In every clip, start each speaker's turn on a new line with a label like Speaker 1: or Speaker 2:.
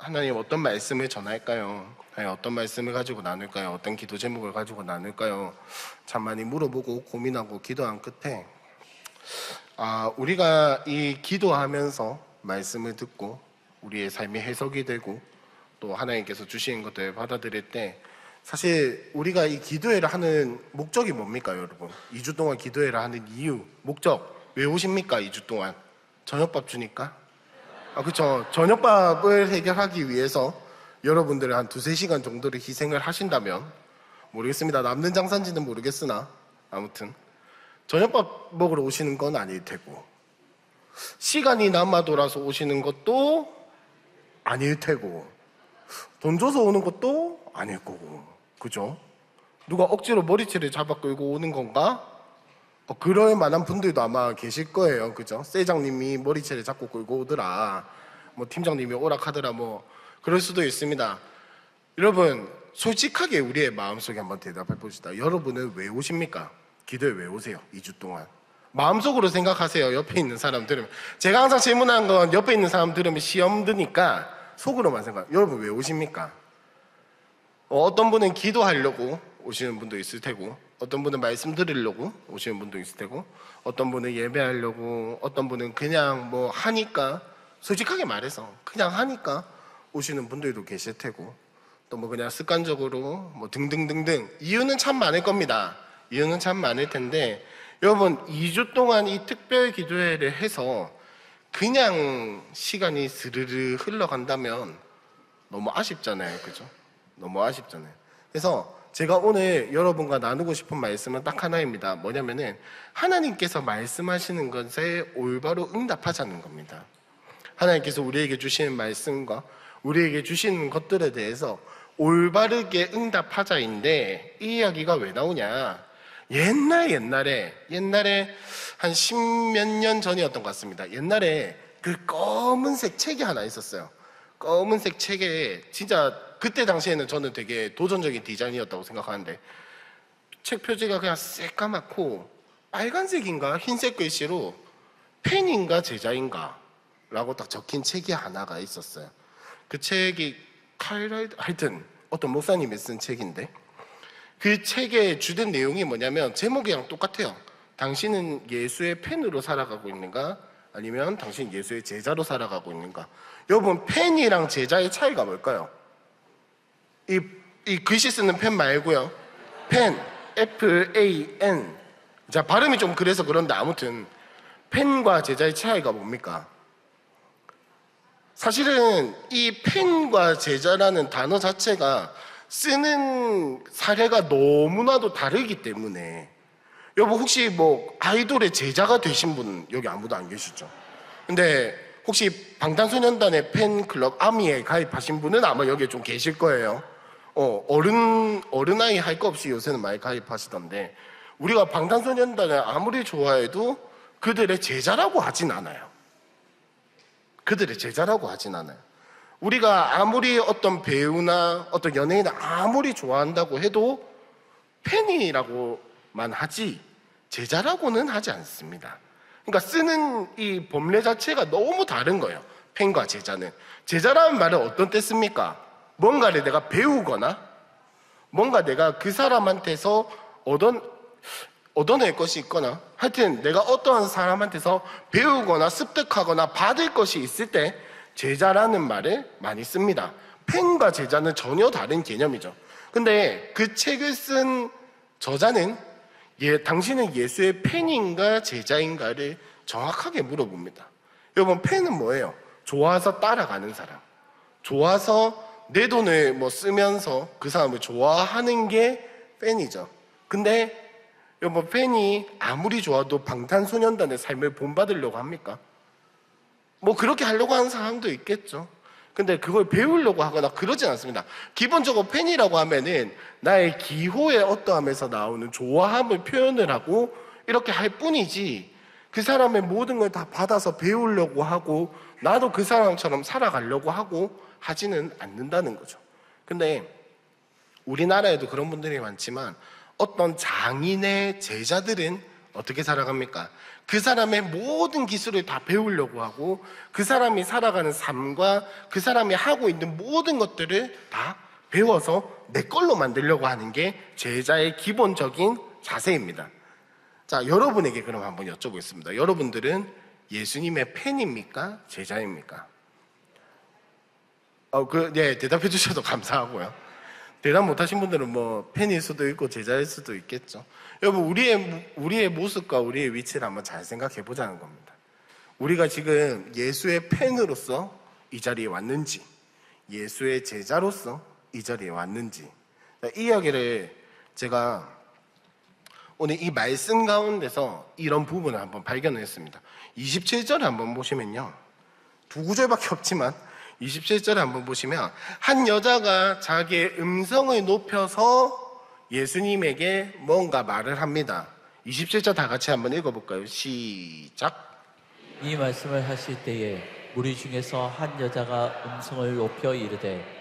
Speaker 1: 하나님 어떤 말씀을 전할까요? 하나님 어떤 말씀을 가지고 나눌까요? 어떤 기도 제목을 가지고 나눌까요? 참 많이 물어보고 고민하고 기도한 끝에 우리가 이 기도하면서 말씀을 듣고 우리의 삶이 해석이 되고 또 하나님께서 주신 것들을 받아들일 때 사실 우리가 이 기도회를 하는 목적이 뭡니까, 여러분? 2주 동안 기도회를 하는 이유, 목적 왜 오십니까? 2주 동안 저녁밥 주니까? 그렇죠. 저녁밥을 해결하기 위해서 여러분들이 한 2-3시간 정도를 희생을 하신다면 모르겠습니다. 남는 장사인지는 모르겠으나 아무튼 저녁밥 먹으러 오시는 건 아닐 테고 시간이 남아 돌아서 오시는 것도 아닐 테고 돈 줘서 오는 것도 아닐 거고, 그죠? 누가 억지로 머리채를 잡아 끌고 오는 건가? 그럴 만한 분들도 아마 계실 거예요, 그죠? 세장님이 머리채를 잡고 끌고 오더라, 뭐 팀장님이 오락하더라, 뭐 그럴 수도 있습니다. 여러분 솔직하게 우리의 마음속에 한번 대답해 봅시다. 여러분은 왜 오십니까? 기도에 왜 오세요? 2주 동안 마음속으로 생각하세요. 옆에 있는 사람 들으면, 제가 항상 질문한 건 옆에 있는 사람 들으면 시험 드니까 속으로만 생각. 여러분 왜 오십니까? 어떤 분은 기도하려고 오시는 분도 있을 테고, 어떤 분은 말씀 들으려고 오시는 분도 있을 테고, 어떤 분은 예배하려고, 어떤 분은 그냥 뭐 하니까, 솔직하게 말해서 그냥 하니까 오시는 분들도 계실 테고, 또 뭐 그냥 습관적으로 뭐 등등등등 이유는 참 많을 겁니다. 이유는 참 많을 텐데, 여러분 2주 동안 이 특별 기도회를 해서 그냥 시간이 스르르 흘러간다면 너무 아쉽잖아요, 그죠? 너무 아쉽잖아요. 그래서 제가 오늘 여러분과 나누고 싶은 말씀은 딱 하나입니다. 뭐냐면은 하나님께서 말씀하시는 것에 올바로 응답하자는 겁니다. 하나님께서 우리에게 주시는 말씀과 우리에게 주시는 것들에 대해서 올바르게 응답하자인데, 이 이야기가 왜 나오냐? 옛날에 한 10몇 년 전이었던 것 같습니다. 옛날에 그 검은색 책이 하나 있었어요. 검은색 책에 진짜 그때 당시에는 저는 되게 도전적인 디자인이었다고 생각하는데, 책 표지가 그냥 새까맣고 빨간색인가 흰색 글씨로 펜인가 제자인가 라고 딱 적힌 책이 하나가 있었어요. 그 책이 하여튼 어떤 목사님이 쓴 책인데, 그 책의 주된 내용이 뭐냐면 제목이랑 똑같아요. 당신은 예수의 펜으로 살아가고 있는가? 아니면 당신 예수의 제자로 살아가고 있는가? 여러분 펜이랑 제자의 차이가 뭘까요? 이 글씨 쓰는 펜 말고요. 펜, F-A-N. 자, 발음이 좀 그래서 그런데 아무튼 펜과 제자의 차이가 뭡니까? 사실은 이 펜과 제자라는 단어 자체가 쓰는 사례가 너무나도 다르기 때문에, 여러분 혹시 뭐 아이돌의 제자가 되신 분 여기 아무도 안 계시죠? 근데 혹시 방탄소년단의 팬클럽 아미에 가입하신 분은 아마 여기에 좀 계실 거예요. 어른아이 할 거 없이 요새는 많이 가입하시던데, 우리가 방탄소년단을 아무리 좋아해도 그들의 제자라고 하진 않아요. 그들의 제자라고 하진 않아요. 우리가 아무리 어떤 배우나 어떤 연예인을 아무리 좋아한다고 해도 팬이라고만 하지 제자라고는 하지 않습니다. 그러니까 쓰는 이 법례 자체가 너무 다른 거예요. 팬과 제자는. 제자라는 말은 어떤 때 씁니까? 뭔가를 내가 배우거나 뭔가 내가 그 사람한테서 얻어낼 것이 있거나, 하여튼 내가 어떠한 사람한테서 배우거나 습득하거나 받을 것이 있을 때 제자라는 말을 많이 씁니다. 팬과 제자는 전혀 다른 개념이죠. 근데 그 책을 쓴 저자는 당신은 예수의 팬인가 제자인가를 정확하게 물어봅니다. 여러분 팬은 뭐예요? 좋아서 따라가는 사람, 좋아서 내 돈을 뭐 쓰면서 그 사람을 좋아하는 게 팬이죠. 근데 여러분 팬이 아무리 좋아도 방탄소년단의 삶을 본받으려고 합니까? 뭐 그렇게 하려고 하는 사람도 있겠죠. 근데 그걸 배우려고 하거나 그러진 않습니다. 기본적으로 팬이라고 하면은 나의 기호의 어떠함에서 나오는 좋아함을 표현을 하고 이렇게 할 뿐이지, 그 사람의 모든 걸 다 받아서 배우려고 하고 나도 그 사람처럼 살아가려고 하고 하지는 않는다는 거죠. 근데 우리나라에도 그런 분들이 많지만 어떤 장인의 제자들은 어떻게 살아갑니까? 그 사람의 모든 기술을 다 배우려고 하고 그 사람이 살아가는 삶과 그 사람이 하고 있는 모든 것들을 다 배워서 내 걸로 만들려고 하는 게 제자의 기본적인 자세입니다. 자, 여러분에게 그럼 한번 여쭤보겠습니다. 여러분들은 예수님의 팬입니까? 제자입니까? 네, 대답해 주셔도 감사하고요. 대답 못하신 분들은 뭐 팬일 수도 있고 제자일 수도 있겠죠. 여러분, 우리의 모습과 우리의 위치를 한번 잘 생각해 보자는 겁니다. 우리가 지금 예수의 팬으로서 이 자리에 왔는지, 예수의 제자로서 이 자리에 왔는지, 이 이야기를 제가 오늘 이 말씀 가운데서 이런 부분을 한번 발견했습니다. 27절을 한번 보시면요, 두 구절밖에 없지만 27절을 한번 보시면 한 여자가 자기의 음성을 높여서 예수님에게 뭔가 말을 합니다. 27절 다 같이 한번 읽어볼까요? 시작.
Speaker 2: 이 말씀을 하실 때에 무리 중에서 한 여자가 음성을 높여 이르되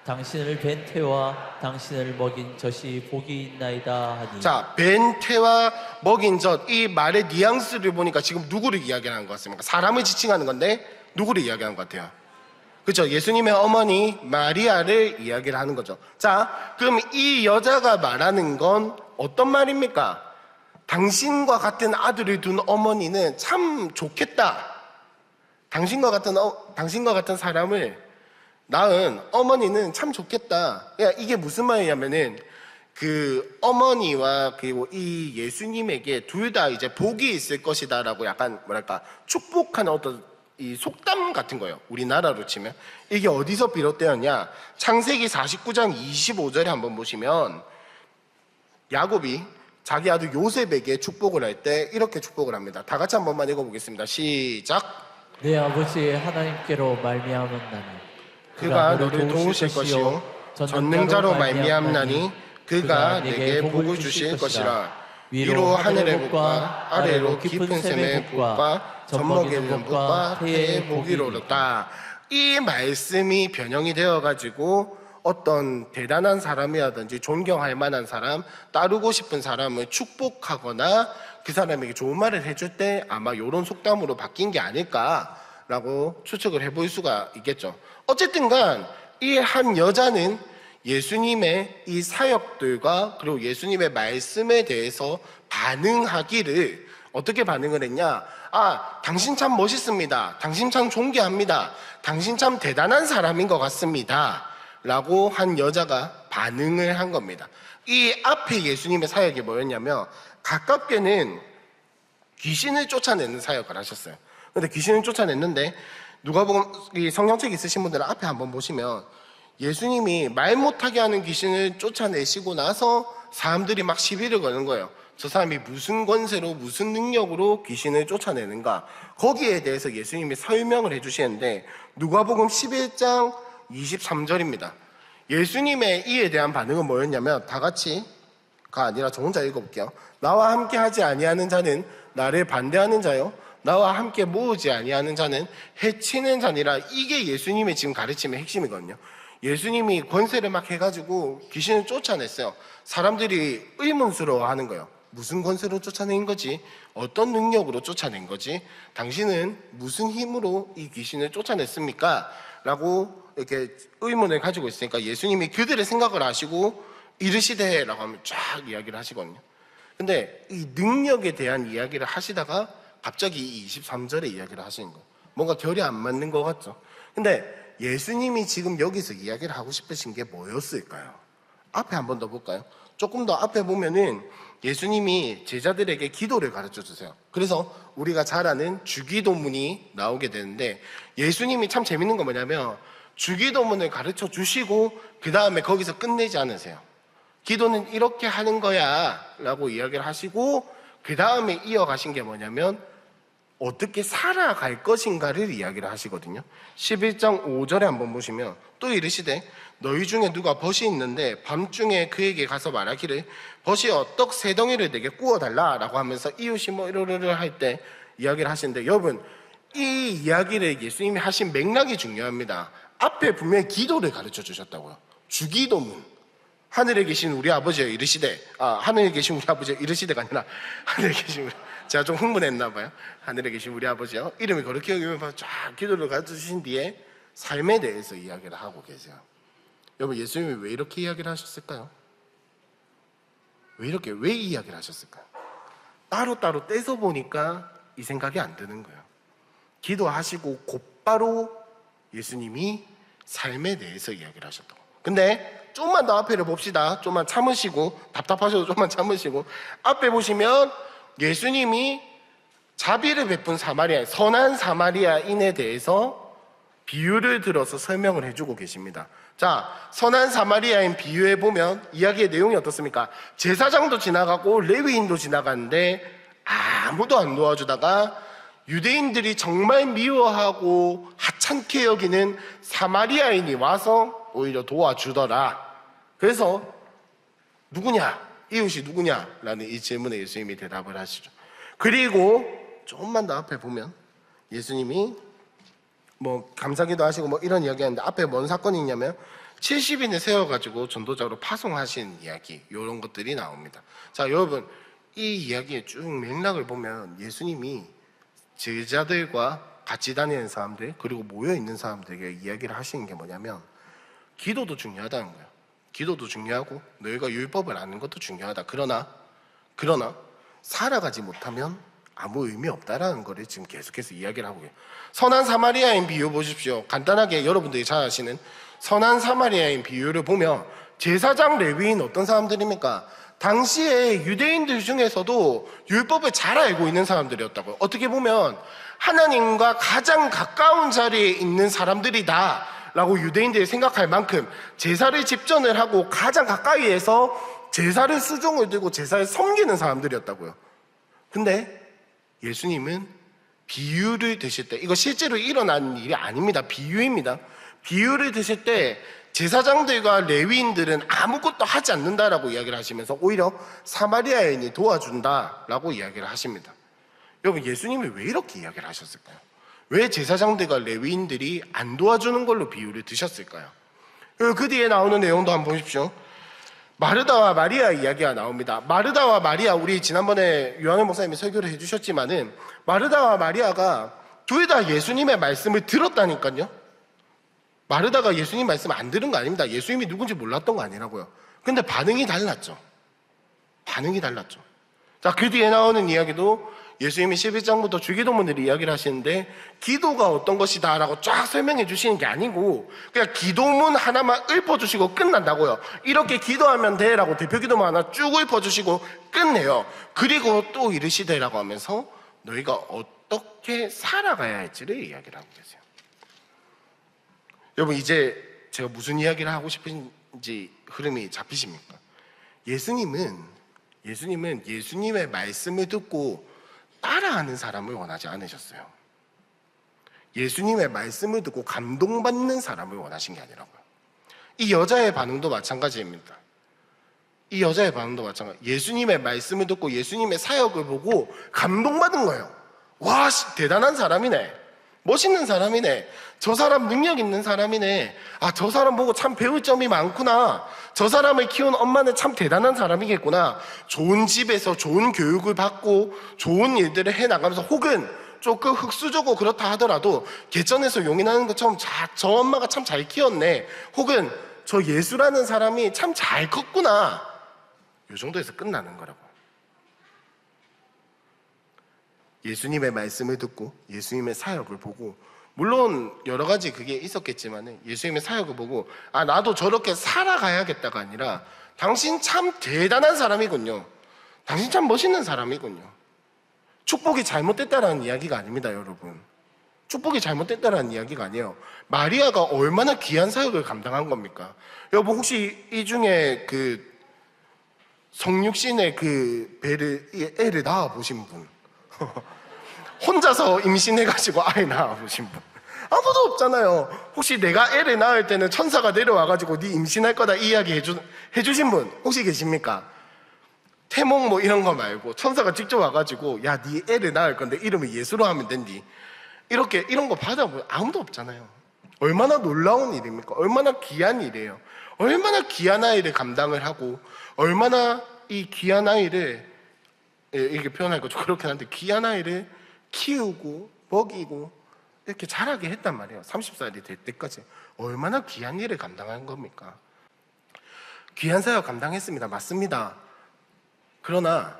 Speaker 2: 당신을 뵌 태와 당신을 먹인 젖이 복이 있나이다 하니.
Speaker 1: 자, 뵌 태와 먹인 젖, 이 말의 뉘앙스를 보니까 지금 누구를 이야기하는 것 같습니까? 사람을 지칭하는 건데 누구를 이야기하는 것 같아요? 그렇죠? 예수님의 어머니 마리아를 이야기를 하는 거죠. 자, 그럼 이 여자가 말하는 건 어떤 말입니까? 당신과 같은 아들을 둔 어머니는 참 좋겠다. 당신과 같은 사람을 낳은 어머니는 참 좋겠다. 이게 무슨 말이냐면은 그 어머니와 그리고 이 예수님에게 둘 다 이제 복이 있을 것이다라고 약간 뭐랄까 축복하는 어떤 이 속담 같은 거예요. 우리나라로 치면 이게 어디서 비롯되었냐? 창세기 49장 25절에 한번 보시면 야곱이 자기 아들 요셉에게 축복을 할 때 이렇게 축복을 합니다. 다 같이 한 번만 읽어보겠습니다. 시작.
Speaker 2: 내 아버지 하나님께로 말미암았나니
Speaker 1: 그가 너를 도우실 것이요 전능자로 말미암나니 그가 내게 복을 주실 것이라. 위로 하늘의 복과 아래로 깊은 샘의 복과 젖먹이는 복과 태의 복이 오르다. 이 말씀이 변형이 되어가지고 어떤 대단한 사람이라든지 존경할 만한 사람, 따르고 싶은 사람을 축복하거나 그 사람에게 좋은 말을 해줄 때 아마 이런 속담으로 바뀐 게 아닐까라고 추측을 해볼 수가 있겠죠. 어쨌든 간 이 한 여자는 예수님의 이 사역들과 그리고 예수님의 말씀에 대해서 반응하기를 어떻게 반응을 했냐? 아, 당신 참 멋있습니다. 당신 참 존경합니다. 당신 참 대단한 사람인 것 같습니다. 라고 한 여자가 반응을 한 겁니다. 이 앞에 예수님의 사역이 뭐였냐면 가깝게는 귀신을 쫓아내는 사역을 하셨어요. 근데 귀신을 쫓아냈는데 누가복음 이 성경책 있으신 분들은 앞에 한번 보시면 예수님이 말 못하게 하는 귀신을 쫓아내시고 나서 사람들이 막 시비를 거는 거예요. 저 사람이 무슨 권세로 무슨 능력으로 귀신을 쫓아내는가. 거기에 대해서 예수님이 설명을 해주시는데 누가복음 11장 23절입니다. 예수님의 이에 대한 반응은 뭐였냐면 다 같이가 아니라 저 혼자 읽어볼게요. 나와 함께 하지 아니하는 자는 나를 반대하는 자요 나와 함께 모으지 아니하는 자는 해치는 자니라. 이게 예수님의 지금 가르침의 핵심이거든요. 예수님이 권세를 막 해가지고 귀신을 쫓아냈어요. 사람들이 의문스러워하는 거예요. 무슨 권세로 쫓아낸 거지? 어떤 능력으로 쫓아낸 거지? 당신은 무슨 힘으로 이 귀신을 쫓아냈습니까? 라고 이렇게 의문을 가지고 있으니까 예수님이 그들의 생각을 아시고 이르시되 라고 하면 쫙 이야기를 하시거든요. 근데 이 능력에 대한 이야기를 하시다가 갑자기 이 23절에 이야기를 하시는 거예요. 뭔가 결이 안 맞는 것 같죠? 근데 예수님이 지금 여기서 이야기를 하고 싶으신 게 뭐였을까요? 앞에 한 번 더 볼까요? 조금 더 앞에 보면은 예수님이 제자들에게 기도를 가르쳐 주세요. 그래서 우리가 잘 아는 주기도문이 나오게 되는데 예수님이 참 재밌는 건 뭐냐면 주기도문을 가르쳐 주시고 그 다음에 거기서 끝내지 않으세요. 기도는 이렇게 하는 거야 라고 이야기를 하시고 그 다음에 이어가신 게 뭐냐면 어떻게 살아갈 것인가를 이야기를 하시거든요. 11장 5절에 한번 보시면 또 이르시되 너희 중에 누가 벗이 있는데 밤중에 그에게 가서 말하기를 벗이 어떡 세 덩이를 내게 구워달라 라고 하면서 이웃이 뭐 이러르르 할 때 이야기를 하시는데 여러분 이 이야기를 예수님이 하신 맥락이 중요합니다. 앞에 분명히 기도를 가르쳐 주셨다고요. 주기도문. 하늘에 계신 우리 아버지여 이르시되 하늘에 계신 우리 아버지여 이르시되가 아니라 하늘에 계신 우리 제가 좀 흥분했나 봐요. 하늘에 계신 우리 아버지요. 이름이 그렇게 여기면 쫙 기도를 가르치신 뒤에 삶에 대해서 이야기를 하고 계세요. 여러분, 예수님이 왜 이렇게 이야기를 하셨을까요? 왜 이야기를 하셨을까요? 따로따로 떼서 보니까 이 생각이 안 드는 거예요. 기도하시고 곧바로 예수님이 삶에 대해서 이야기를 하셨다고. 근데 좀만 더 앞에를 봅시다. 좀만 참으시고, 답답하셔도 좀만 참으시고, 앞에 보시면 예수님이 자비를 베푼 선한 사마리아인에 대해서 비유를 들어서 설명을 해주고 계십니다. 자, 선한 사마리아인 비유에 보면 이야기의 내용이 어떻습니까? 제사장도 지나가고 레위인도 지나가는데 아무도 안 도와주다가 유대인들이 정말 미워하고 하찮게 여기는 사마리아인이 와서 오히려 도와주더라. 그래서 누구냐? 이웃이 누구냐? 라는 이 질문에 예수님이 대답을 하시죠. 그리고 조금만 더 앞에 보면 예수님이 감사기도 하시고 이런 이야기 하는데 앞에 뭔 사건이 있냐면 70인을 세워가지고 전도자로 파송하신 이야기, 이런 것들이 나옵니다. 자, 여러분, 이 이야기의 쭉 맥락을 보면 예수님이 제자들과 같이 다니는 사람들, 그리고 모여있는 사람들에게 이야기를 하시는 게 뭐냐면 기도도 중요하다는 거예요. 기도도 중요하고 너희가 율법을 아는 것도 중요하다. 그러나 살아가지 못하면 아무 의미 없다라는 거를 지금 계속해서 이야기를 하고 계세요. 선한 사마리아인 비유 보십시오. 간단하게 여러분들이 잘 아시는 선한 사마리아인 비유를 보면 제사장 레위인 어떤 사람들입니까? 당시에 유대인들 중에서도 율법을 잘 알고 있는 사람들이었다고요. 어떻게 보면 하나님과 가장 가까운 자리에 있는 사람들이다 라고 유대인들이 생각할 만큼 제사를 집전을 하고 가장 가까이에서 제사를 수종을 들고 제사를 섬기는 사람들이었다고요. 근데 예수님은 비유를 드실 때, 이거 실제로 일어난 일이 아닙니다. 비유입니다. 비유를 드실 때 제사장들과 레위인들은 아무것도 하지 않는다라고 이야기를 하시면서 오히려 사마리아인이 도와준다라고 이야기를 하십니다. 여러분, 예수님이 왜 이렇게 이야기를 하셨을까요? 왜 제사장들과 레위인들이 안 도와주는 걸로 비유를 드셨을까요? 그 뒤에 나오는 내용도 한번 보십시오. 마르다와 마리아 이야기가 나옵니다. 마르다와 마리아, 우리 지난번에 유한회 목사님이 설교를 해주셨지만은 마르다와 마리아가 둘 다 예수님의 말씀을 들었다니까요. 마르다가 예수님 말씀 안 들은 거 아닙니다. 예수님이 누군지 몰랐던 거 아니라고요. 근데 반응이 달랐죠. 자, 그 뒤에 나오는 이야기도 예수님이 11장부터 주기도문들이 이야기를 하시는데 기도가 어떤 것이다 라고 쫙 설명해 주시는 게 아니고 그냥 기도문 하나만 읊어주시고 끝난다고요. 이렇게 기도하면 돼 라고 대표기도문 하나 쭉 읊어주시고 끝내요. 그리고 또 이르시되 라고 하면서 너희가 어떻게 살아가야 할지를 이야기를 하고 계세요. 여러분, 이제 제가 무슨 이야기를 하고 싶은지 흐름이 잡히십니까? 예수님은 예수님의 말씀을 듣고 따라하는 사람을 원하지 않으셨어요. 예수님의 말씀을 듣고 감동받는 사람을 원하신 게 아니라고요. 이 여자의 반응도 마찬가지입니다. 예수님의 말씀을 듣고 예수님의 사역을 보고 감동받은 거예요. 와, 대단한 사람이네. 멋있는 사람이네. 저 사람 능력 있는 사람이네. 아, 저 사람 보고 참 배울 점이 많구나. 저 사람을 키운 엄마는 참 대단한 사람이겠구나. 좋은 집에서 좋은 교육을 받고 좋은 일들을 해나가면서 혹은 조금 흙수저고 그렇다 하더라도 개천에서 용인하는 것처럼 저 엄마가 참 잘 키웠네. 혹은 저 예수라는 사람이 참 잘 컸구나. 이 정도에서 끝나는 거라고. 예수님의 말씀을 듣고 예수님의 사역을 보고, 물론 여러 가지 그게 있었겠지만 예수님의 사역을 보고 아, 나도 저렇게 살아가야겠다가 아니라 당신 참 대단한 사람이군요. 당신 참 멋있는 사람이군요. 축복이 잘못됐다라는 이야기가 아닙니다, 여러분. 축복이 잘못됐다라는 이야기가 아니에요. 마리아가 얼마나 귀한 사역을 감당한 겁니까? 여러분, 혹시 이 중에 그 성육신의 그 애를 낳아 보신 분? 혼자서 임신해가지고 아이 낳아보신 분 아무도 없잖아요. 혹시 내가 애를 낳을 때는 천사가 내려와가지고 네 임신할 거다 이 이야기 해주신 분 혹시 계십니까? 태몽 이런 거 말고 천사가 직접 와가지고 야, 네 애를 낳을 건데 이름을 예수로 하면 된디, 이렇게 이런 거 받아보면 아무도 없잖아요. 얼마나 놀라운 일입니까? 얼마나 귀한 일이에요. 얼마나 귀한 아이를 감당을 하고 얼마나 이 귀한 아이를 이렇게 표현하니까 좀 그렇긴 한데 귀한 아이를 키우고 먹이고 이렇게 자라게 했단 말이에요. 30살이 될 때까지. 얼마나 귀한 일을 감당한 겁니까? 귀한 사역 감당했습니다. 맞습니다. 그러나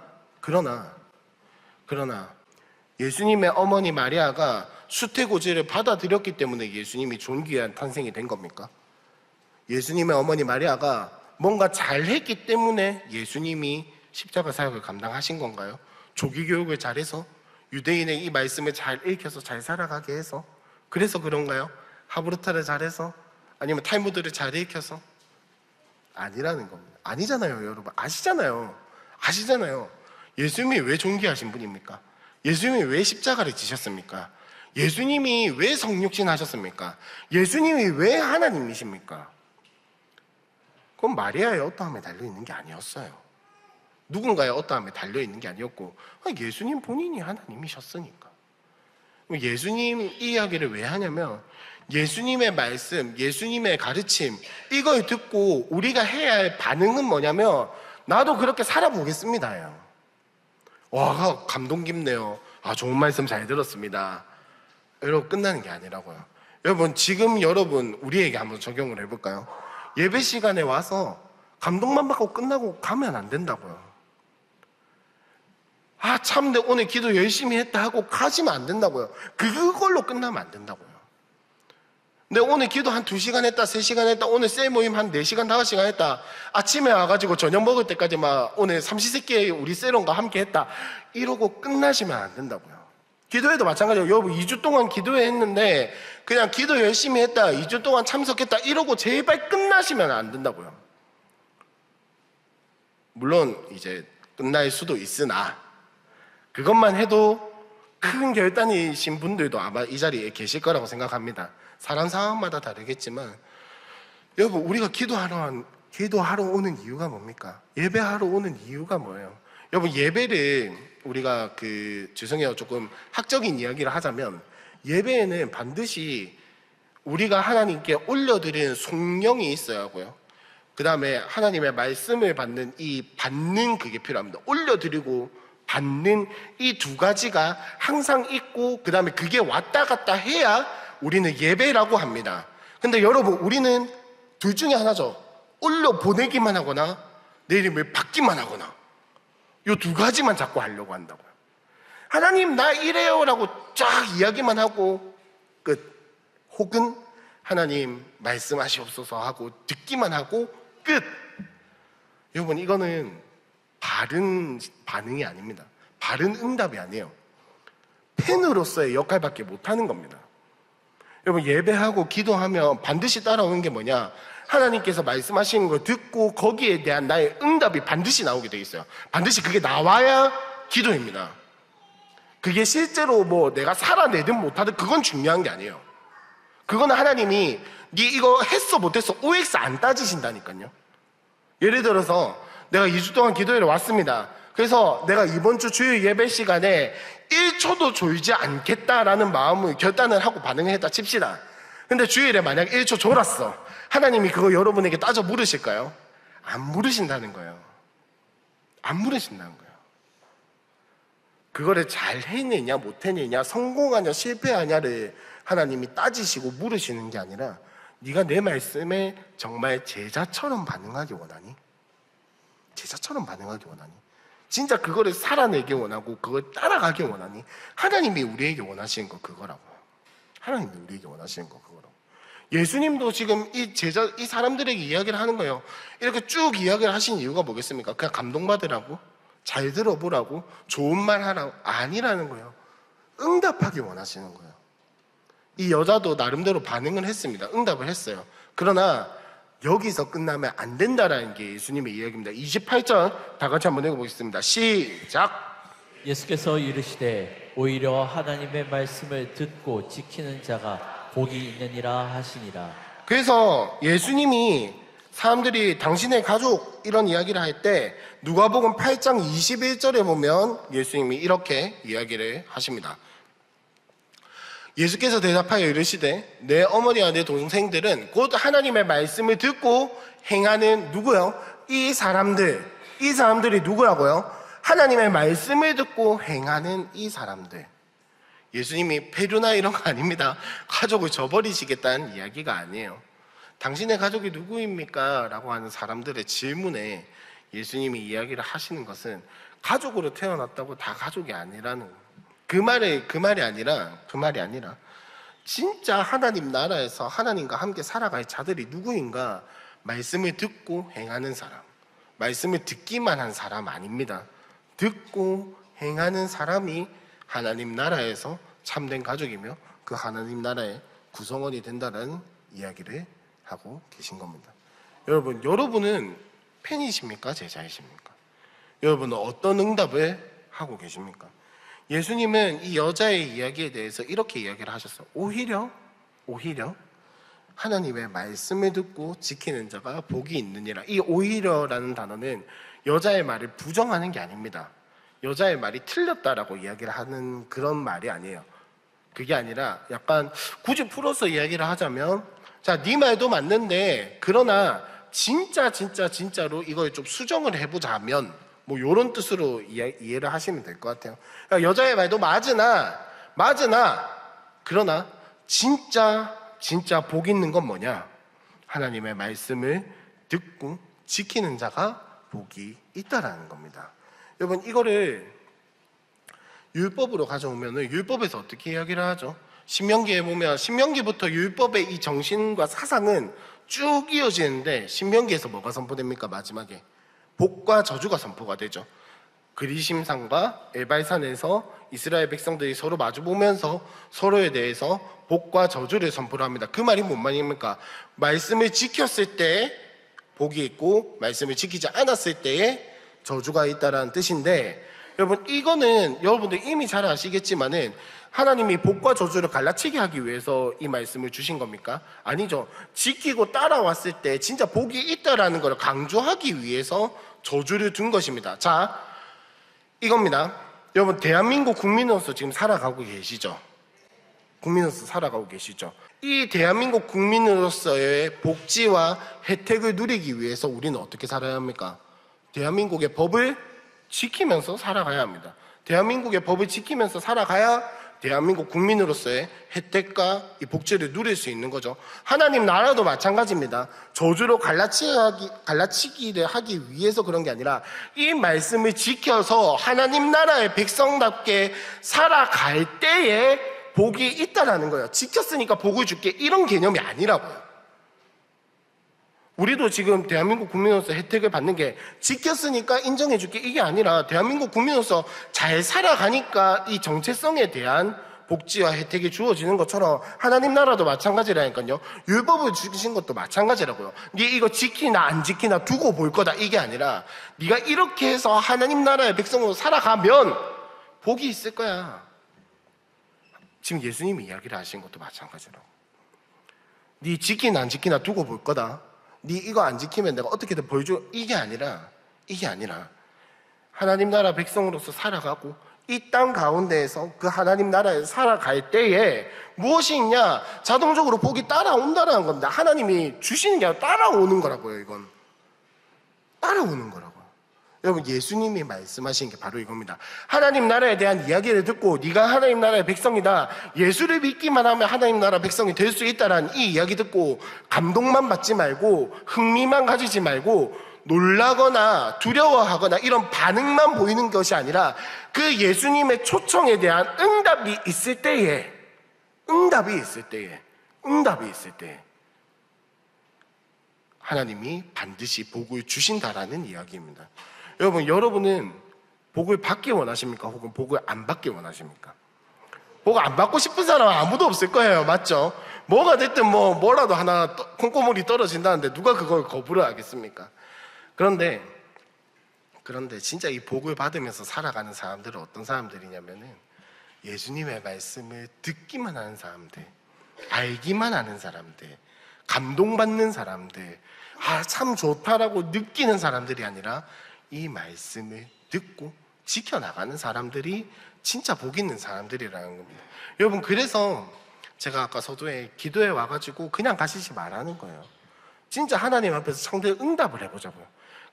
Speaker 1: 예수님의 어머니 마리아가 수태고지를 받아들였기 때문에 예수님이 존귀한 탄생이 된 겁니까? 예수님의 어머니 마리아가 뭔가 잘했기 때문에 예수님이 십자가 사역을 감당하신 건가요? 조기 교육을 잘해서 유대인의 이 말씀을 잘 읽혀서 잘 살아가게 해서 그래서 그런가요? 하브르타를 잘해서 아니면 탈무드를 잘 읽혀서 아니라는 겁니다. 아니잖아요, 여러분. 아시잖아요. 예수님이 왜 존귀하신 분입니까? 예수님이 왜 십자가를 지셨습니까? 예수님이 왜 성육신 하셨습니까? 예수님이 왜 하나님이십니까? 그건 마리아의 어떠함에 달려있는 게 아니었어요. 누군가의 어떠함에 달려있는 게 아니었고 예수님 본인이 하나님이셨으니까. 예수님 이야기를 왜 하냐면 예수님의 말씀, 예수님의 가르침 이걸 듣고 우리가 해야 할 반응은 뭐냐면 나도 그렇게 살아보겠습니다예요. 와, 감동 깊네요. 좋은 말씀 잘 들었습니다. 이러고 끝나는 게 아니라고요. 여러분, 지금 여러분 우리에게 한번 적용을 해볼까요? 예배 시간에 와서 감동만 받고 끝나고 가면 안 된다고요. 참, 내 오늘 기도 열심히 했다 하고 가시면 안 된다고요. 그걸로 끝나면 안 된다고요. 근데 오늘 기도 한 2시간 했다, 3시간 했다, 오늘 셀 모임 한 4시간, 5시간 했다, 아침에 와가지고 저녁 먹을 때까지 막 오늘 삼시세끼 우리 셀원과 함께 했다, 이러고 끝나시면 안 된다고요. 기도회도 마찬가지예요. 여러분 2주 동안 기도회 했는데 그냥 기도 열심히 했다, 2주 동안 참석했다, 이러고 제발 끝나시면 안 된다고요. 물론 이제 끝날 수도 있으나 그것만 해도 큰 결단이신 분들도 아마 이 자리에 계실 거라고 생각합니다. 사람 상황마다 다르겠지만 여러분, 우리가 기도하러 오는 이유가 뭡니까? 예배하러 오는 이유가 뭐예요? 여러분, 예배를 우리가 죄송해요, 조금 학적인 이야기를 하자면 예배에는 반드시 우리가 하나님께 올려드리는 속령이 있어야 하고요, 그 다음에 하나님의 말씀을 받는 그게 필요합니다. 올려드리고 받는 이 두 가지가 항상 있고 그 다음에 그게 왔다 갔다 해야 우리는 예배라고 합니다. 근데 여러분, 우리는 둘 중에 하나죠. 올려 보내기만 하거나 내 이름을 받기만 하거나 이 두 가지만 자꾸 하려고 한다고요. 하나님 나 이래요 라고 쫙 이야기만 하고 끝. 혹은 하나님 말씀하시옵소서 하고 듣기만 하고 끝. 여러분, 이거는 바른 반응이 아닙니다. 바른 응답이 아니에요. 팬으로서의 역할밖에 못하는 겁니다. 여러분, 예배하고 기도하면 반드시 따라오는 게 뭐냐? 하나님께서 말씀하시는 거 듣고 거기에 대한 나의 응답이 반드시 나오게 돼 있어요. 반드시 그게 나와야 기도입니다. 그게 실제로 뭐 내가 살아내든 못하든 그건 중요한 게 아니에요. 그거는 하나님이 네 이거 했어 못했어 OX 안 따지신다니까요. 예를 들어서 내가 2주 동안 기도회를 왔습니다. 그래서 내가 이번 주 주일 예배 시간에 1초도 졸지 않겠다라는 마음을 결단을 하고 반응을 했다 칩시다. 근데 주일에 만약 1초 졸았어. 하나님이 그거 여러분에게 따져 물으실까요? 안 물으신다는 거예요. 안 물으신다는 거예요. 그거를 잘 해내냐 못 해내냐, 성공하냐 실패하냐를 하나님이 따지시고 물으시는 게 아니라 네가 내 말씀에 정말 제자처럼 반응하기 원하니? 제자처럼 반응하기 원하니? 진짜 그거를 살아내기 원하고 그걸 따라가기 원하니? 하나님이 우리에게 원하시는 거 그거라고요. 하나님이 우리에게 원하시는 거 그거라고. 예수님도 지금 이 사람들에게 이야기를 하는 거예요. 이렇게 쭉 이야기를 하신 이유가 뭐겠습니까? 그냥 감동받으라고? 잘 들어보라고? 좋은 말 하라고? 아니라는 거예요. 응답하기 원하시는 거예요. 이 여자도 나름대로 반응을 했습니다. 응답을 했어요. 그러나 여기서 끝나면 안 된다라는 게 예수님의 이야기입니다. 28절 다 같이 한번 읽어보겠습니다. 시작.
Speaker 2: 예수께서 이르시되 오히려 하나님의 말씀을 듣고 지키는 자가 복이 있느니라 하시니라. 그래서
Speaker 1: 예수님이 사람들이 당신의 가족 이런 이야기를 할 때 누가복음 8장 21절에 보면 예수님이 이렇게 이야기를 하십니다. 예수께서 대답하여 이르시되 내 어머니와 내 동생들은 곧 하나님의 말씀을 듣고 행하는 누구요? 이 사람들이 누구라고요? 하나님의 말씀을 듣고 행하는 이 사람들. 예수님이 폐류나 이런 거 아닙니다. 가족을 저버리시겠다는 이야기가 아니에요. 당신의 가족이 누구입니까? 라고 하는 사람들의 질문에 예수님이 이야기를 하시는 것은 가족으로 태어났다고 다 가족이 아니라는, 그 말이 아니라 진짜 하나님 나라에서 하나님과 함께 살아갈 자들이 누구인가? 말씀을 듣고 행하는 사람, 말씀을 듣기만 한 사람 아닙니다. 듣고 행하는 사람이 하나님 나라에서 참된 가족이며 그 하나님 나라의 구성원이 된다는 이야기를 하고 계신 겁니다. 여러분은 팬이십니까? 제자이십니까? 여러분은 어떤 응답을 하고 계십니까? 예수님은 이 여자의 이야기에 대해서 이렇게 이야기를 하셨어요. 오히려 하나님의 말씀을 듣고 지키는 자가 복이 있느니라. 이 오히려라는 단어는 여자의 말을 부정하는 게 아닙니다. 여자의 말이 틀렸다라고 이야기를 하는 그런 말이 아니에요. 그게 아니라 약간 굳이 풀어서 이야기를 하자면, 자, 네 말도 맞는데 그러나 진짜로 이걸 좀 수정을 해보자면, 뭐 이런 뜻으로 이해를 하시면 될 것 같아요. 그러니까 여자의 말도 맞으나 그러나 진짜 복 있는 건 뭐냐? 하나님의 말씀을 듣고 지키는 자가 복이 있다라는 겁니다. 여러분, 이거를 율법으로 가져오면은 율법에서 어떻게 이야기를 하죠? 신명기에 보면 신명기부터 율법의 이 정신과 사상은 쭉 이어지는데 신명기에서 뭐가 선포됩니까? 마지막에 복과 저주가 선포가 되죠. 그리심산과 에발산에서 이스라엘 백성들이 서로 마주보면서 서로에 대해서 복과 저주를 선포를 합니다. 그 말이 뭔 말입니까? 말씀을 지켰을 때 복이 있고 말씀을 지키지 않았을 때에 저주가 있다라는 뜻인데, 여러분, 이거는 여러분들 이미 잘 아시겠지만은 하나님이 복과 저주를 갈라치게 하기 위해서 이 말씀을 주신 겁니까? 아니죠. 지키고 따라왔을 때 진짜 복이 있다라는 걸 강조하기 위해서 저주를 둔 것입니다. 자, 이겁니다. 여러분, 대한민국 국민으로서 지금 살아가고 계시죠? 국민으로서 살아가고 계시죠? 이 대한민국 국민으로서의 복지와 혜택을 누리기 위해서 우리는 어떻게 살아야 합니까? 대한민국의 법을 지키면서 살아가야 합니다. 대한민국의 법을 지키면서 살아가야 대한민국 국민으로서의 혜택과 이 복지를 누릴 수 있는 거죠. 하나님 나라도 마찬가지입니다. 저주로 갈라치기를 하기 위해서 그런 게 아니라 이 말씀을 지켜서 하나님 나라의 백성답게 살아갈 때에 복이 있다라는 거예요. 지켰으니까 복을 줄게, 이런 개념이 아니라고요. 우리도 지금 대한민국 국민으로서 혜택을 받는 게 지켰으니까 인정해줄게, 이게 아니라 대한민국 국민으로서 잘 살아가니까 이 정체성에 대한 복지와 혜택이 주어지는 것처럼 하나님 나라도 마찬가지라니까요. 율법을 주신 것도 마찬가지라고요. 네 이거 지키나 안 지키나 두고 볼 거다, 이게 아니라 네가 이렇게 해서 하나님 나라의 백성으로 살아가면 복이 있을 거야. 지금 예수님이 이야기를 하신 것도 마찬가지라고. 네 지키나 안 지키나 두고 볼 거다, 네 이거 안 지키면 내가 어떻게든 보여줘, 이게 아니라 하나님 나라 백성으로서 살아가고 이 땅 가운데에서 그 하나님 나라에 살아갈 때에 무엇이 있냐? 자동적으로 복이 따라온다는 겁니다. 하나님이 주시는 게 아니라 따라오는 거라고요. 이건 따라오는 거라고요. 여러분, 예수님이 말씀하신 게 바로 이겁니다. 하나님 나라에 대한 이야기를 듣고 네가 하나님 나라의 백성이다, 예수를 믿기만 하면 하나님 나라 백성이 될 수 있다라는 이 이야기 듣고 감동만 받지 말고 흥미만 가지지 말고 놀라거나 두려워하거나 이런 반응만 보이는 것이 아니라 그 예수님의 초청에 대한 응답이 있을 때에 하나님이 반드시 복을 주신다라는 이야기입니다. 여러분은 복을 받기 원하십니까? 혹은 복을 안 받기 원하십니까? 복 안 받고 싶은 사람은 아무도 없을 거예요. 맞죠? 뭐가 됐든 뭐라도 하나 콩고물이 떨어진다는데 누가 그걸 거부를 하겠습니까? 그런데 진짜 이 복을 받으면서 살아가는 사람들은 어떤 사람들이냐면은 예수님의 말씀을 듣기만 하는 사람들, 알기만 하는 사람들, 감동받는 사람들, 참 좋다라고 느끼는 사람들이 아니라 이 말씀을 듣고 지켜나가는 사람들이 진짜 복 있는 사람들이라는 겁니다. 여러분, 그래서 제가 아까 서두에 기도에 와가지고 그냥 가시지 말라는 거예요. 진짜 하나님 앞에서 상대의 응답을 해보자고요.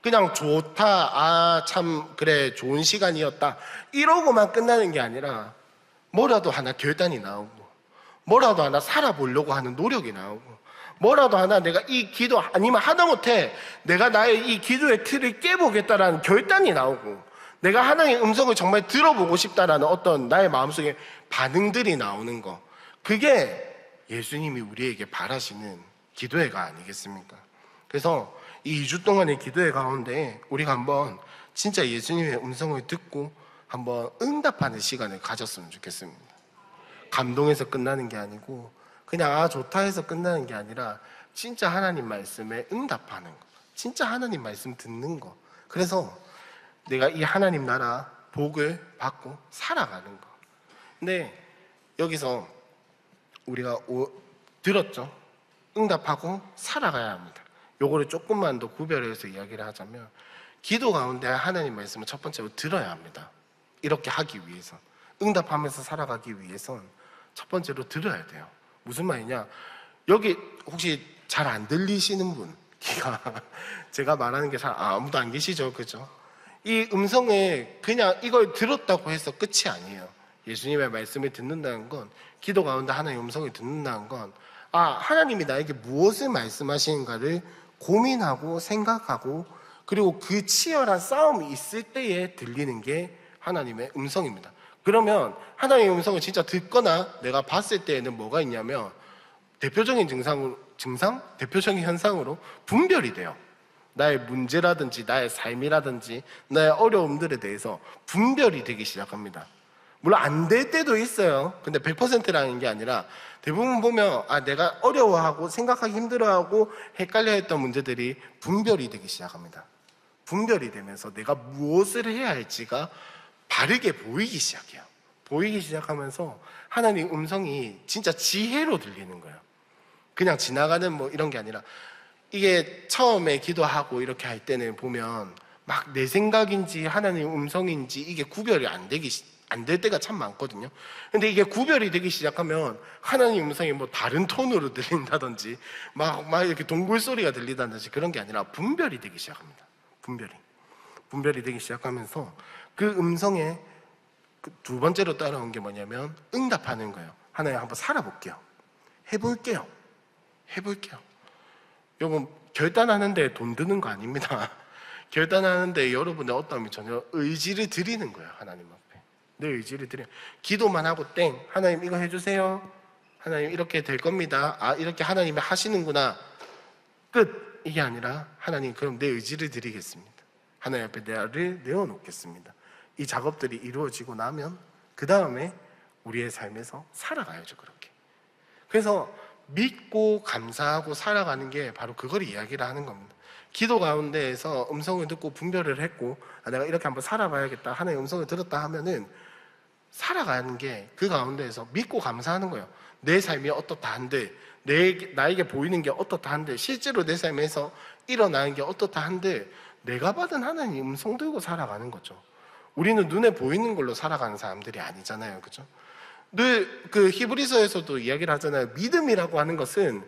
Speaker 1: 그냥 좋다, 아, 참, 그래, 좋은 시간이었다. 이러고만 끝나는 게 아니라 뭐라도 하나 결단이 나오고, 뭐라도 하나 살아보려고 하는 노력이 나오고, 뭐라도 하나 내가 이 기도, 아니면 하다못해 내가 나의 이 기도의 틀을 깨보겠다라는 결단이 나오고, 내가 하나님의 음성을 정말 들어보고 싶다라는 어떤 나의 마음속에 반응들이 나오는 거, 그게 예수님이 우리에게 바라시는 기도회가 아니겠습니까? 그래서 이 2주 동안의 기도회 가운데 우리가 한번 진짜 예수님의 음성을 듣고 한번 응답하는 시간을 가졌으면 좋겠습니다. 감동해서 끝나는 게 아니고 그냥 아 좋다 해서 끝나는 게 아니라 진짜 하나님 말씀에 응답하는 거, 진짜 하나님 말씀 듣는 거. 그래서 내가 이 하나님 나라 복을 받고 살아가는 거. 근데 여기서 우리가 들었죠? 응답하고 살아가야 합니다. 요거를 조금만 더 구별해서 이야기를 하자면, 기도 가운데 하나님 말씀을 첫 번째로 들어야 합니다. 이렇게 하기 위해서, 응답하면서 살아가기 위해선 첫 번째로 들어야 돼요. 무슨 말이냐, 여기 혹시 잘 안 들리시는 분, 제가 말하는 게 잘 아무도 안 계시죠, 그죠? 이 음성에 그냥 이걸 들었다고 해서 끝이 아니에요. 예수님의 말씀을 듣는다는 건, 기도 가운데 하나님의 음성을 듣는다는 건, 아, 하나님이 나에게 무엇을 말씀하시는가를 고민하고 생각하고, 그리고 그 치열한 싸움이 있을 때에 들리는 게 하나님의 음성입니다. 그러면 하나님의 음성을 진짜 듣거나 내가 봤을 때에는 뭐가 있냐면, 대표적인 대표적인 현상으로 분별이 돼요. 나의 문제라든지 나의 삶이라든지 나의 어려움들에 대해서 분별이 되기 시작합니다. 물론 안 될 때도 있어요. 근데 100%라는 게 아니라 대부분 보면 아, 내가 어려워하고 생각하기 힘들어하고 헷갈려했던 문제들이 분별이 되기 시작합니다. 분별이 되면서 내가 무엇을 해야 할지가 바르게 보이기 시작해요. 보이기 시작하면서 하나님 음성이 진짜 지혜로 들리는 거예요. 그냥 지나가는 뭐 이런 게 아니라, 이게 처음에 기도하고 이렇게 할 때는 보면 막 내 생각인지 하나님 음성인지 이게 구별이 안 될 때가 참 많거든요. 근데 이게 구별이 되기 시작하면 하나님 음성이 뭐 다른 톤으로 들린다든지 막 이렇게 동굴 소리가 들리다든지 그런 게 아니라 분별이 되기 시작합니다. 분별이 되기 시작하면서 그 음성에 두 번째로 따라온 게 뭐냐면 응답하는 거예요. 하나님 한번 살아볼게요. 해볼게요. 여러분, 결단하는데 돈 드는 거 아닙니다. 결단하는데 여러분의 어떠함이 전혀 의지를 드리는 거예요. 하나님 앞에 내 의지를 드려. 기도만 하고 땡, 하나님 이거 해주세요, 하나님 이렇게 될 겁니다, 아 이렇게 하나님이 하시는구나, 끝. 이게 아니라 하나님 그럼 내 의지를 드리겠습니다, 하나님 앞에 나를 내어놓겠습니다. 이 작업들이 이루어지고 나면 그 다음에 우리의 삶에서 살아가야죠. 그렇게. 그래서 믿고 감사하고 살아가는 게 바로 그걸 이야기를 하는 겁니다. 기도 가운데에서 음성을 듣고 분별을 했고, 아, 내가 이렇게 한번 살아봐야겠다, 하나님의 음성을 들었다 하면은 살아가는 게 그 가운데에서 믿고 감사하는 거예요. 내 삶이 어떻다 한들, 나에게 보이는 게 어떻다 한들, 실제로 내 삶에서 일어나는 게 어떻다 한들 내가 받은 하나님 음성 들고 살아가는 거죠. 우리는 눈에 보이는 걸로 살아가는 사람들이 아니잖아요, 그죠? 늘 그 히브리서에서도 이야기를 하잖아요. 믿음이라고 하는 것은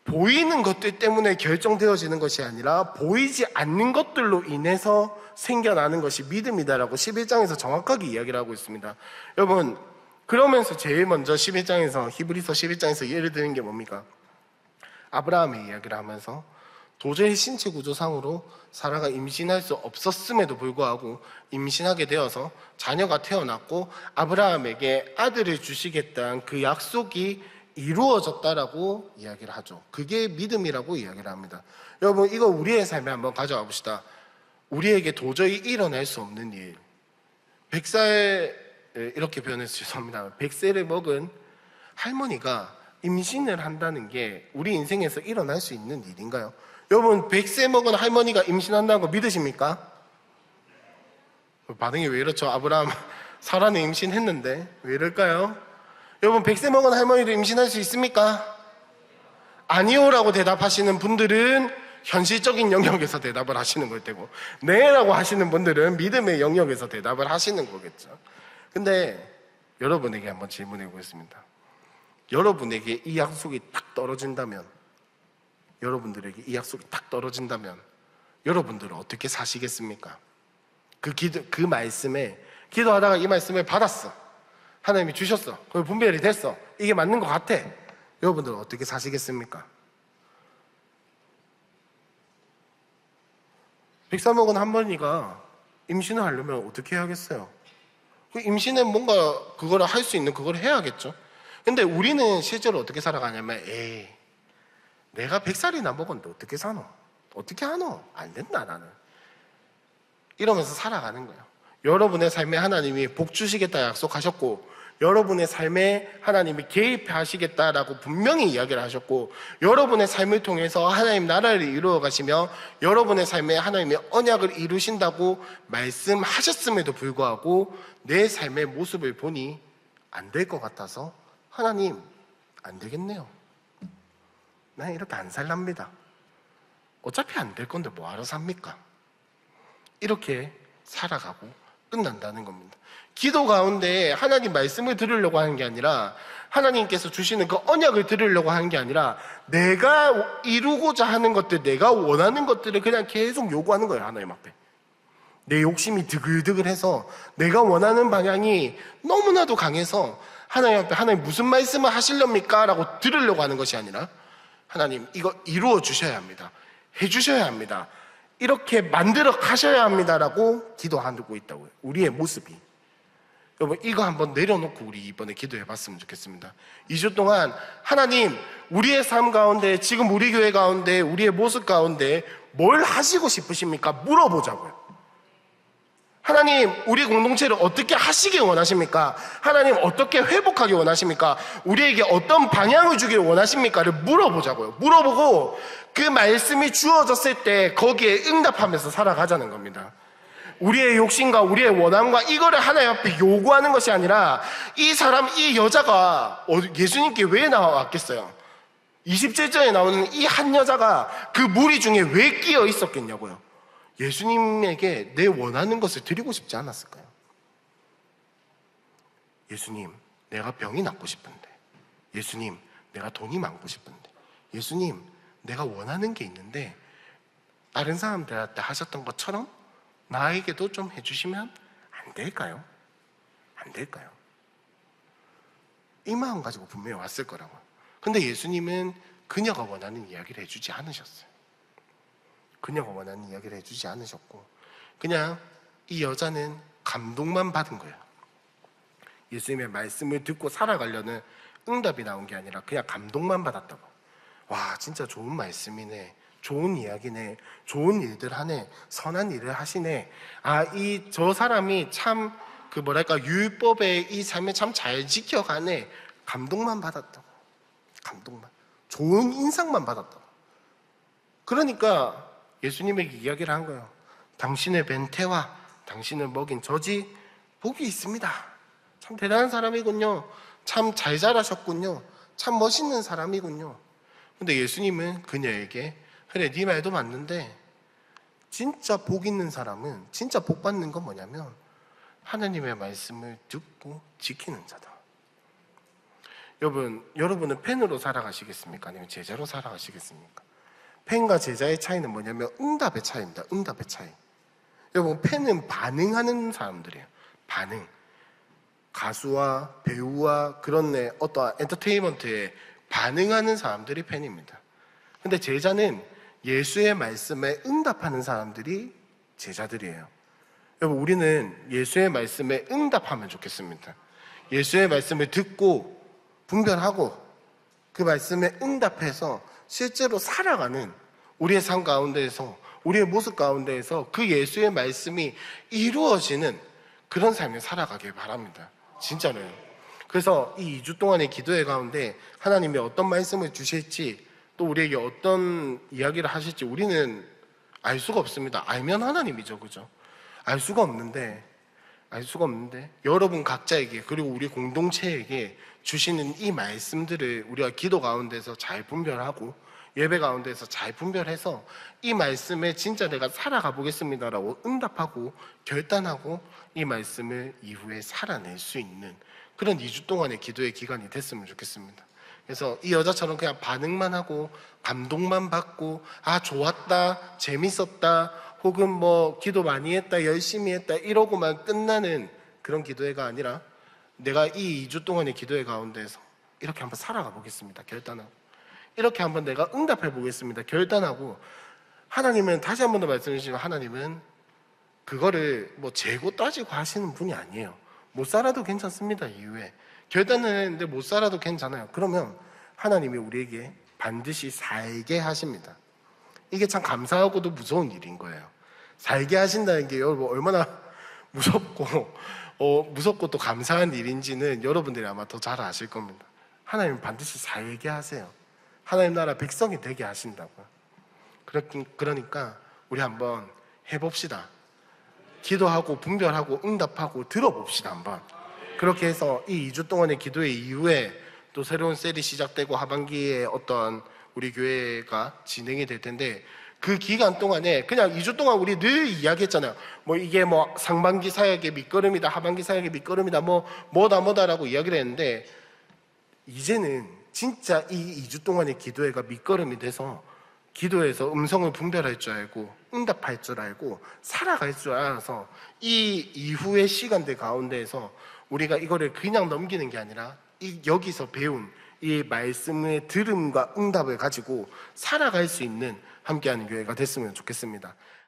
Speaker 1: 보이는 것들 때문에 결정되어지는 것이 아니라 보이지 않는 것들로 인해서 생겨나는 것이 믿음이다라고 11장에서 정확하게 이야기를 하고 있습니다. 여러분, 그러면서 제일 먼저 11장에서, 히브리서 11장에서 예를 드는 게 뭡니까? 아브라함의 이야기를 하면서 도저히 신체 구조상으로 사라가 임신할 수 없었음에도 불구하고 임신하게 되어서 자녀가 태어났고 아브라함에게 아들을 주시겠다는 그 약속이 이루어졌다라고 이야기를 하죠. 그게 믿음이라고 이야기를 합니다. 여러분, 이거 우리의 삶에 한번 가져와 봅시다. 우리에게 도저히 일어날 수 없는 일. 100살, 이렇게 표현해서 죄송합니다. 100세를 먹은 할머니가 임신을 한다는 게 우리 인생에서 일어날 수 있는 일인가요? 여러분, 100세 먹은 할머니가 임신한다는 거 믿으십니까? 반응이 왜 이렇죠? 아브라함, 사라는 임신했는데 왜 이럴까요? 여러분, 100세 먹은 할머니도 임신할 수 있습니까? 아니요라고 대답하시는 분들은 현실적인 영역에서 대답을 하시는 걸 테고, 네라고 하시는 분들은 믿음의 영역에서 대답을 하시는 거겠죠. 근데 여러분에게 한번 질문해 보겠습니다. 여러분에게 이 약속이 딱 떨어진다면 여러분들에게 이 약속이 딱 떨어진다면 여러분들은 어떻게 사시겠습니까? 그 말씀에 기도하다가 이 말씀을 받았어. 하나님이 주셨어. 그걸 분별이 됐어. 이게 맞는 것 같아. 여러분들은 어떻게 사시겠습니까? 백사목은 할머니가 임신을 하려면 어떻게 해야겠어요? 그 임신에 뭔가 그거를 할 수 있는 그걸 해야겠죠. 근데 우리는 실제로 어떻게 살아가냐면 에이 내가 100살이나 먹었는데 어떻게 사노? 어떻게 하노? 안 된다 나는. 이러면서 살아가는 거예요. 여러분의 삶에 하나님이 복 주시겠다 약속하셨고 여러분의 삶에 하나님이 개입하시겠다라고 분명히 이야기를 하셨고 여러분의 삶을 통해서 하나님 나라를 이루어 가시며 여러분의 삶에 하나님의 언약을 이루신다고 말씀하셨음에도 불구하고 내 삶의 모습을 보니 안 될 것 같아서 하나님 안 되겠네요. 난 이렇게 안 살랍니다. 어차피 안 될 건데 뭐하러 삽니까? 이렇게 살아가고 끝난다는 겁니다. 기도 가운데 하나님 말씀을 들으려고 하는 게 아니라 하나님께서 주시는 그 언약을 들으려고 하는 게 아니라 내가 이루고자 하는 것들, 내가 원하는 것들을 그냥 계속 요구하는 거예요. 하나님 앞에. 내 욕심이 드글드글해서 내가 원하는 방향이 너무나도 강해서 하나님 앞에 하나님 무슨 말씀을 하시렵니까? 라고 들으려고 하는 것이 아니라 하나님 이거 이루어 주셔야 합니다. 해 주셔야 합니다. 이렇게 만들어 가셔야 합니다라고 기도하고 있다고요. 우리의 모습이. 여러분 이거 한번 내려놓고 우리 이번에 기도해 봤으면 좋겠습니다. 2주 동안 하나님 우리의 삶 가운데 지금 우리 교회 가운데 우리의 모습 가운데 뭘 하시고 싶으십니까? 물어보자고요. 하나님 우리 공동체를 어떻게 하시길 원하십니까? 하나님 어떻게 회복하길 원하십니까? 우리에게 어떤 방향을 주길 원하십니까?를 물어보자고요. 물어보고 그 말씀이 주어졌을 때 거기에 응답하면서 살아가자는 겁니다. 우리의 욕심과 우리의 원함과 이거를 하나님 앞에 요구하는 것이 아니라 이 여자가 예수님께 왜 나왔겠어요? 27절에 나오는 이 한 여자가 그 무리 중에 왜 끼어 있었겠냐고요. 예수님에게 내 원하는 것을 드리고 싶지 않았을까요? 예수님, 내가 병이 낫고 싶은데. 예수님, 내가 돈이 많고 싶은데. 예수님, 내가 원하는 게 있는데 다른 사람들한테 하셨던 것처럼 나에게도 좀 해주시면 안 될까요? 안 될까요? 이 마음 가지고 분명히 왔을 거라고요. 근데 예수님은 그녀가 원하는 이야기를 해주지 않으셨어요. 그녀가 원하는 이야기를 해주지 않으셨고 그냥 이 여자는 감동만 받은 거예요. 예수님의 말씀을 듣고 살아가려는 응답이 나온 게 아니라 그냥 감동만 받았다고. 와 진짜 좋은 말씀이네, 좋은 이야기네, 좋은 일들 하네, 선한 일을 하시네. 저 사람이 참 율법의 이 삶을 참 잘 지켜가네. 감동만 받았다고. 감동만, 좋은 인상만 받았다고. 그러니까 예수님에게 이야기를 한 거예요. 당신의 벤태와 당신을 먹인 저지 복이 있습니다. 참 대단한 사람이군요. 참 잘 자라셨군요. 참 멋있는 사람이군요. 근데 예수님은 그녀에게 그래 네 말도 맞는데 진짜 복 있는 사람은, 진짜 복 받는 건 뭐냐면 하나님의 말씀을 듣고 지키는 자다. 여러분은 팬으로 살아가시겠습니까? 아니면 제자로 살아가시겠습니까? 팬과 제자의 차이는 뭐냐면 응답의 차이입니다. 응답의 차이. 여러분 팬은 반응하는 사람들이에요. 반응. 가수와 배우와 그런 어떠한 엔터테인먼트에 반응하는 사람들이 팬입니다. 근데 제자는 예수의 말씀에 응답하는 사람들이 제자들이에요. 여러분 우리는 예수의 말씀에 응답하면 좋겠습니다. 예수의 말씀을 듣고 분별하고 그 말씀에 응답해서 실제로 살아가는 우리의 삶 가운데에서 우리의 모습 가운데에서 그 예수의 말씀이 이루어지는 그런 삶을 살아가길 바랍니다. 진짜로요. 그래서 이 2주 동안의 기도회 가운데 하나님이 어떤 말씀을 주실지 또 우리에게 어떤 이야기를 하실지 우리는 알 수가 없습니다. 알면 하나님이죠. 그죠? 알 수가 없는데 여러분 각자에게 그리고 우리 공동체에게 주시는 이 말씀들을 우리가 기도 가운데서 잘 분별하고 예배 가운데서 잘 분별해서 이 말씀에 진짜 내가 살아가 보겠습니다라고 응답하고 결단하고 이 말씀을 이후에 살아낼 수 있는 그런 2주 동안의 기도의 기간이 됐으면 좋겠습니다. 그래서 이 여자처럼 그냥 반응만 하고 감동만 받고 아 좋았다 재밌었다 혹은 뭐 기도 많이 했다 열심히 했다 이러고만 끝나는 그런 기도회가 아니라 내가 이 2주 동안의 기도회 가운데에서 이렇게 한번 살아가 보겠습니다. 결단하고 이렇게 한번 내가 응답해 보겠습니다. 결단하고 하나님은 다시 한 번 더 말씀해 주시면 하나님은 그거를 뭐 재고 따지고 하시는 분이 아니에요. 못 살아도 괜찮습니다. 이후에 결단을 했는데 못 살아도 괜찮아요. 그러면 하나님이 우리에게 반드시 살게 하십니다. 이게 참 감사하고도 무서운 일인 거예요. 살게 하신다는 게 여러분 얼마나 무섭고 또 감사한 일인지는 여러분들이 아마 더 잘 아실 겁니다. 하나님은 반드시 살게 하세요. 하나님 나라 백성이 되게 하신다고요. 그러니까 우리 한번 해봅시다. 기도하고 분별하고 응답하고 들어봅시다. 한번 그렇게 해서 이 2주 동안의 기도회 이후에 또 새로운 셀이 시작되고 하반기에 어떤 우리 교회가 진행이 될 텐데 그 기간 동안에 그냥 2주 동안 우리 늘 이야기했잖아요. 뭐 이게 뭐 상반기 사역의 밑거름이다 하반기 사역의 밑거름이다 뭐다라고 이야기를 했는데 이제는 진짜 이 2주 동안의 기도회가 밑거름이 돼서 기도에서 음성을 분별할 줄 알고 응답할 줄 알고 살아갈 줄 알아서 이 이후의 시간들 가운데에서 우리가 이거를 그냥 넘기는 게 아니라 여기서 배운 이 말씀의 들음과 응답을 가지고 살아갈 수 있는 함께하는 교회가 됐으면 좋겠습니다.